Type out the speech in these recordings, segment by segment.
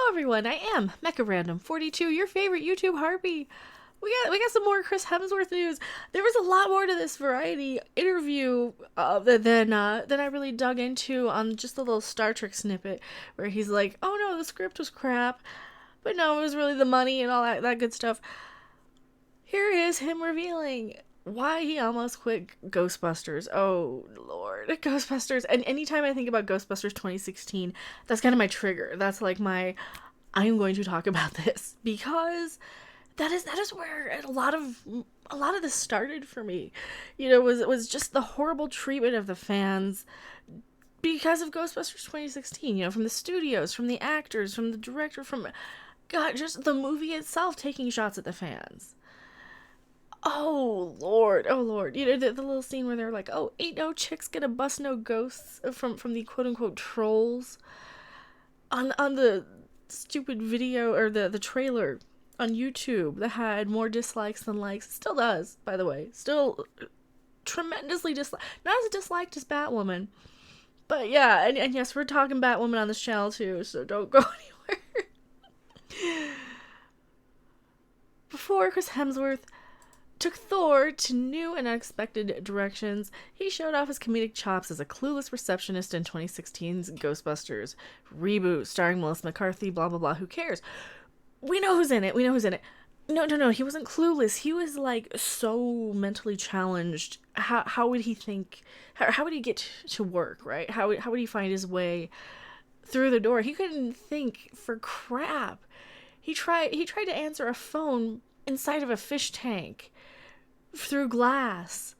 everyone, I am Mecha Random 42, your favorite YouTube harpy. We got some more Chris Hemsworth news. There was a lot more to this Variety interview than I really dug into on just the little Star Trek snippet where he's like, "Oh no, the script was crap, but no, it was really the money and all that good stuff." Here is him revealing why he almost quit Ghostbusters. Oh Lord, Ghostbusters! And anytime I think about Ghostbusters 2016, that's kind of my trigger. That's like my I'm going to talk about this because that is where a lot of this started for me. You know, was just the horrible treatment of the fans because of Ghostbusters 2016. You know, from the studios, from the actors, from the director, from God, just the movie itself taking shots at the fans. Oh Lord! You know the little scene where they're like, "Oh, ain't no chicks gonna bust no ghosts" from the quote unquote trolls on the stupid video or the trailer on YouTube that had more dislikes than likes. It still does, by the way. Still tremendously disliked. Not as disliked as Batwoman. But yeah, and yes, we're talking Batwoman on this channel too, so don't go anywhere. Before Chris Hemsworth took Thor to new and unexpected directions, he showed off his comedic chops as a clueless receptionist in 2016's Ghostbusters reboot starring Melissa McCarthy, blah blah blah, who cares? We know who's in it. No, he wasn't clueless. He was like so mentally challenged. How would he think? How would he get to work, right? How would he find his way through the door? He couldn't think for crap. He tried to answer a phone inside of a fish tank through glass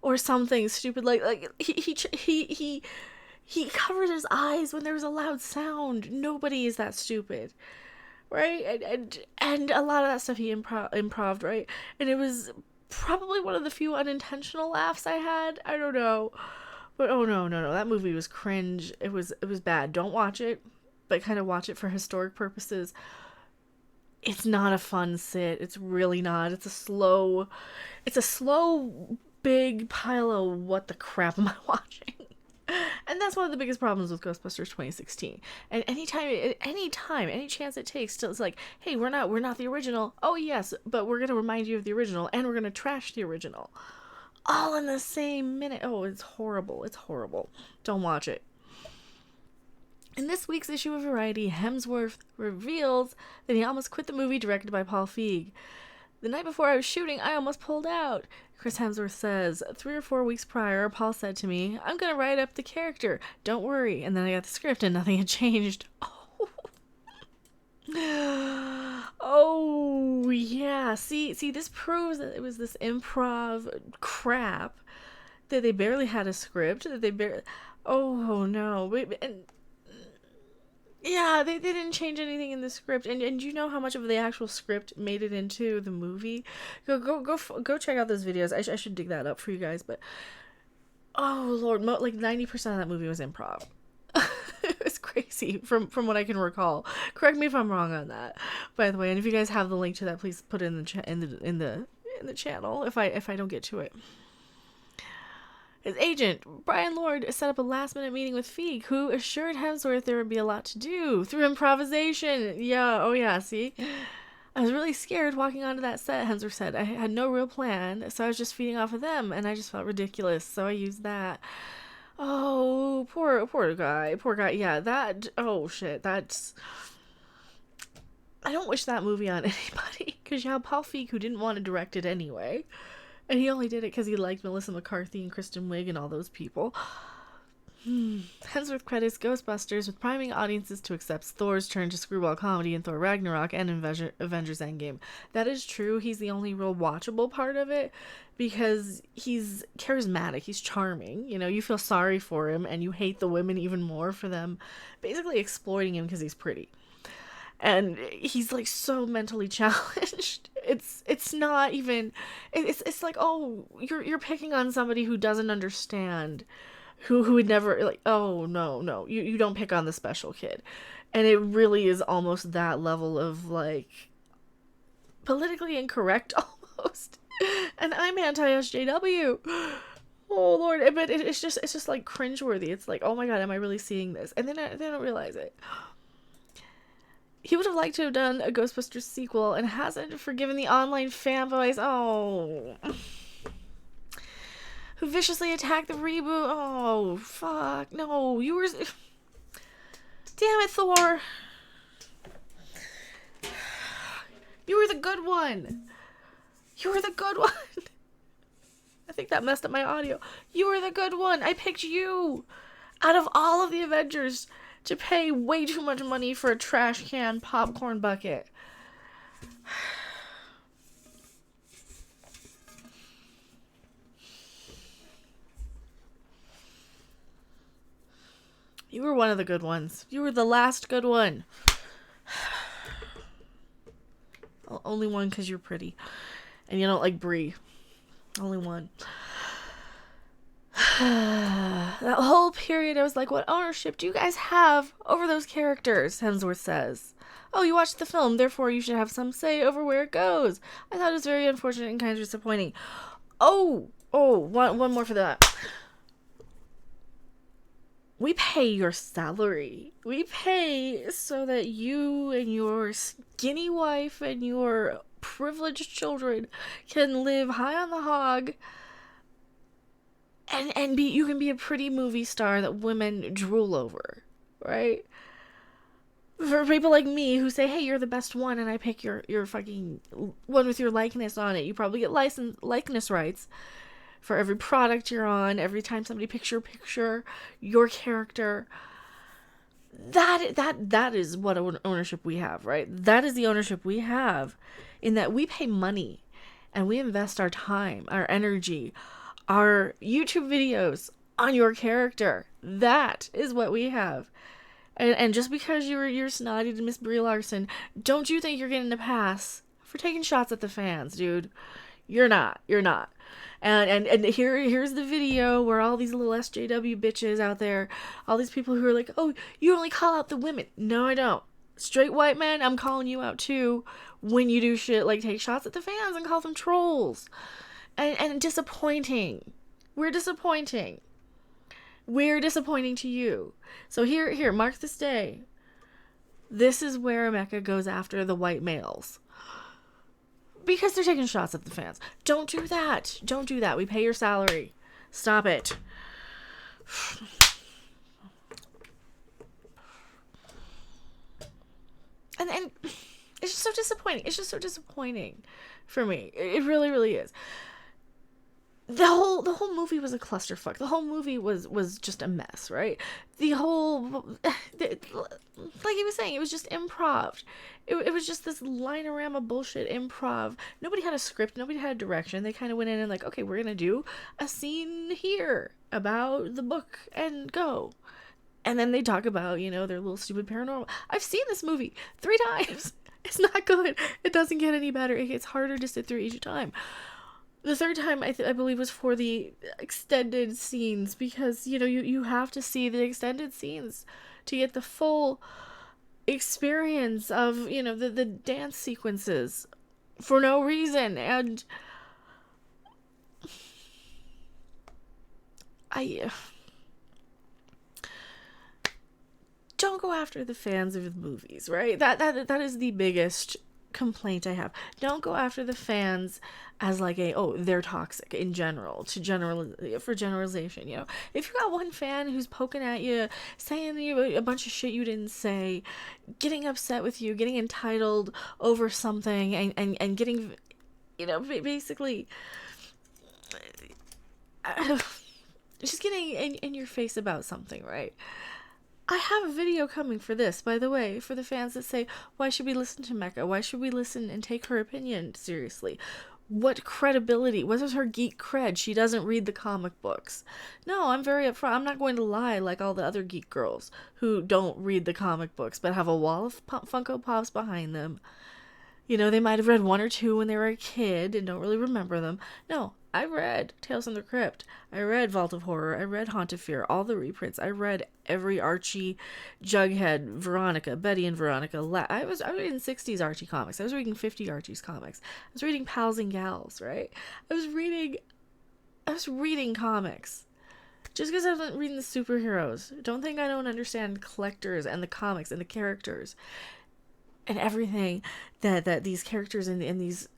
or something stupid like he covered his eyes when there was a loud sound. Nobody is that stupid, right? And a lot of that stuff he improved, right? And it was probably one of the few unintentional laughs I had. I don't know, but oh no, that movie was cringe. It was bad. Don't watch it, but kind of watch it for historic purposes. It's not a fun sit. It's really not. It's a slow big pile of what the crap am I watching? And that's one of the biggest problems with Ghostbusters 2016. And any chance it takes, still it's like, hey, we're not the original. Oh yes, but we're gonna remind you of the original, and we're gonna trash the original, all in the same minute. Oh, it's horrible. It's horrible. Don't watch it. In this week's issue of Variety, Hemsworth reveals that he almost quit the movie directed by Paul Feig. The night before I was shooting, I almost pulled out. Chris Hemsworth says, 3 or 4 weeks prior, Paul said to me, "I'm going to write up the character. Don't worry." And then I got the script and nothing had changed. Oh, yeah. See, this proves that it was this improv crap, that they barely had a script, oh, no. And yeah, they didn't change anything in the script, and you know how much of the actual script made it into the movie? Go check out those videos. I should dig that up for you guys, but oh Lord, like 90% of that movie was improv. It was crazy from what I can recall. Correct me if I'm wrong on that, by the way. And if you guys have the link to that, please put it in the channel if I don't get to it. His agent, Brian Lord, set up a last-minute meeting with Feig, who assured Hemsworth there would be a lot to do through improvisation. Yeah, oh yeah, see? I was really scared walking onto that set, Hemsworth said. I had no real plan, so I was just feeding off of them, and I just felt ridiculous, so I used that. Oh, poor guy. Yeah, oh shit, that's... I don't wish that movie on anybody, because you have Paul Feig, who didn't want to direct it anyway. And he only did it because he liked Melissa McCarthy and Kristen Wiig and all those people. Hemsworth credits Ghostbusters with priming audiences to accept Thor's turn to screwball comedy in Thor Ragnarok and Avengers Endgame. That is true. He's the only real watchable part of it because he's charismatic. He's charming. You know, you feel sorry for him and you hate the women even more for them basically exploiting him because he's pretty. And he's like so mentally challenged. It's not even, it's like, oh, you're picking on somebody who doesn't understand, who would never, like, oh no, you don't pick on the special kid. And it really is almost that level of like politically incorrect almost. And I'm anti-SJW. Oh Lord, but it's just like cringeworthy. It's like, oh my God, am I really seeing this? And then I don't realize it. He would have liked to have done a Ghostbusters sequel and hasn't forgiven the online fanboys. Oh. Who viciously attacked the reboot. Oh, fuck. No, you were... Damn it, Thor. You were the good one. You were the good one. I think that messed up my audio. You were the good one. I picked you. Out of all of the Avengers to pay way too much money for a trash can popcorn bucket. You were one of the good ones. You were the last good one. Only one because you're pretty. And you don't like Brie. Only one. That whole period, I was like, what ownership do you guys have over those characters? Hemsworth says. Oh, you watched the film, therefore you should have some say over where it goes. I thought it was very unfortunate and kind of disappointing. One more for that. We pay your salary. We pay so that you and your skinny wife and your privileged children can live high on the hog and you can be a pretty movie star that women drool over, right? For people like me who say, hey, you're the best one, and I pick your fucking one with your likeness on it. You probably get likeness rights for every product you're on, every time somebody picks your picture, your character. That is what ownership we have, right? That is the ownership we have, in that we pay money and we invest our time, our energy, our YouTube videos on your character. That is what we have. And just because you're snotty to Miss Brie Larson, don't you think you're getting a pass for taking shots at the fans, dude? You're not. And here's the video where all these little SJW bitches out there, all these people who are like, oh, you only call out the women. No, I don't. Straight white men, I'm calling you out too when you do shit like take shots at the fans and call them trolls. And disappointing. We're disappointing. We're disappointing to you. So here, mark this day. This is where Mecha goes after the white males. Because they're taking shots at the fans. Don't do that. Don't do that. We pay your salary. Stop it. And it's just so disappointing. It's just so disappointing for me. It really, really is. The whole movie was a clusterfuck. The whole movie was just a mess, right? Like he was saying, it was just improv. It was just this line-a-rama bullshit improv. Nobody had a script. Nobody had a direction. They kind of went in and like, okay, we're going to do a scene here about the book and go. And then they talk about, their little stupid paranormal. I've seen this movie 3 times. It's not good. It doesn't get any better. It gets harder to sit through each time. The 3rd time, I believe, was for the extended scenes, because, you have to see the extended scenes to get the full experience of, the dance sequences for no reason. And don't go after the fans of the movies, right? That is the biggest complaint I have. Don't go after the fans as like they're toxic in general, for generalization. If you got one fan who's poking at you, saying you a bunch of shit you didn't say, getting upset with you, getting entitled over something, and getting, basically just getting in your face about something, right? I have a video coming for this, by the way, for the fans that say, why should we listen to Mecha? Why should we listen and take her opinion seriously? What credibility? What is her geek cred? She doesn't read the comic books. No, I'm very upfront. I'm not going to lie like all the other geek girls who don't read the comic books but have a wall of Funko Pops behind them. They might have read 1 or 2 when they were a kid and don't really remember them. No, I read Tales from the Crypt. I read Vault of Horror. I read Haunt of Fear, all the reprints. I read every Archie, Jughead, Veronica, Betty and Veronica. I was reading 60s Archie comics. I was reading 50 Archie's comics. I was reading Pals and Gals, right? I was reading comics. Just because I wasn't reading the superheroes. Don't think I don't understand collectors and the comics and the characters. and everything that these characters in these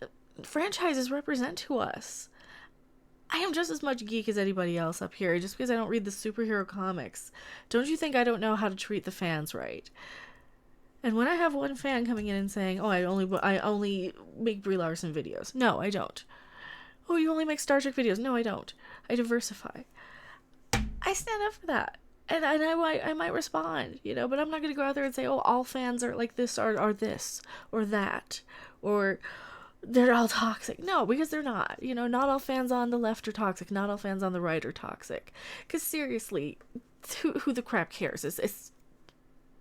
franchises represent to us. I am just as much geek as anybody else up here, just because I don't read the superhero comics. Don't you think I don't know how to treat the fans right? And when I have one fan coming in and saying, "Oh, I only make Brie Larson videos," no, I don't. "Oh, you only make Star Trek videos," no, I don't. I diversify. I stand up for that. And I might respond, but I'm not going to go out there and say, "Oh, all fans are like this, are this, or that, or they're all toxic." No, because they're not. Not all fans on the left are toxic. Not all fans on the right are toxic. Because seriously, who the crap cares? It's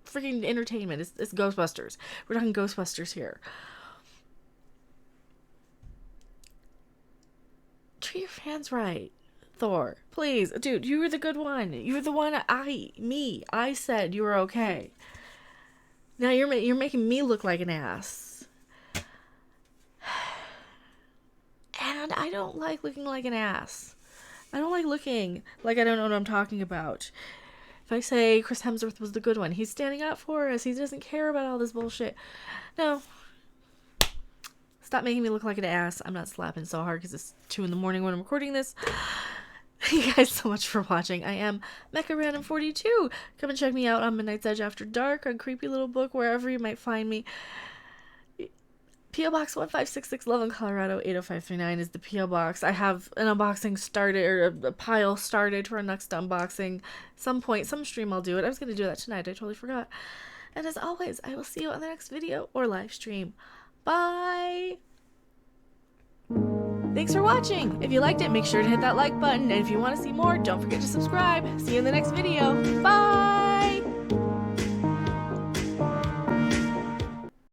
freaking entertainment. It's Ghostbusters. We're talking Ghostbusters here. Treat your fans right. Thor, please, dude, you were the good one. You were the one I said you were okay. Now you're making me look like an ass. And I don't like looking like an ass. I don't like looking like I don't know what I'm talking about. If I say Chris Hemsworth was the good one, he's standing up for us. He doesn't care about all this bullshit. No. Stop making me look like an ass. I'm not slapping so hard because it's 2 a.m. when I'm recording this. Thank you guys so much for watching. I am Mecha Random 42. Come and check me out on Midnight's Edge After Dark, on Creepy Little Book, wherever you might find me. P.O. Box 1566, Loveland, Colorado 80539 is the P.O. Box. I have an unboxing started, or a pile started for our next unboxing. Some stream I'll do it. I was going to do that tonight. I totally forgot. And as always, I will see you on the next video or live stream. Bye! Thanks for watching. If you liked it, make sure to hit that like button. And if you want to see more, don't forget to subscribe. See you in the next video. Bye!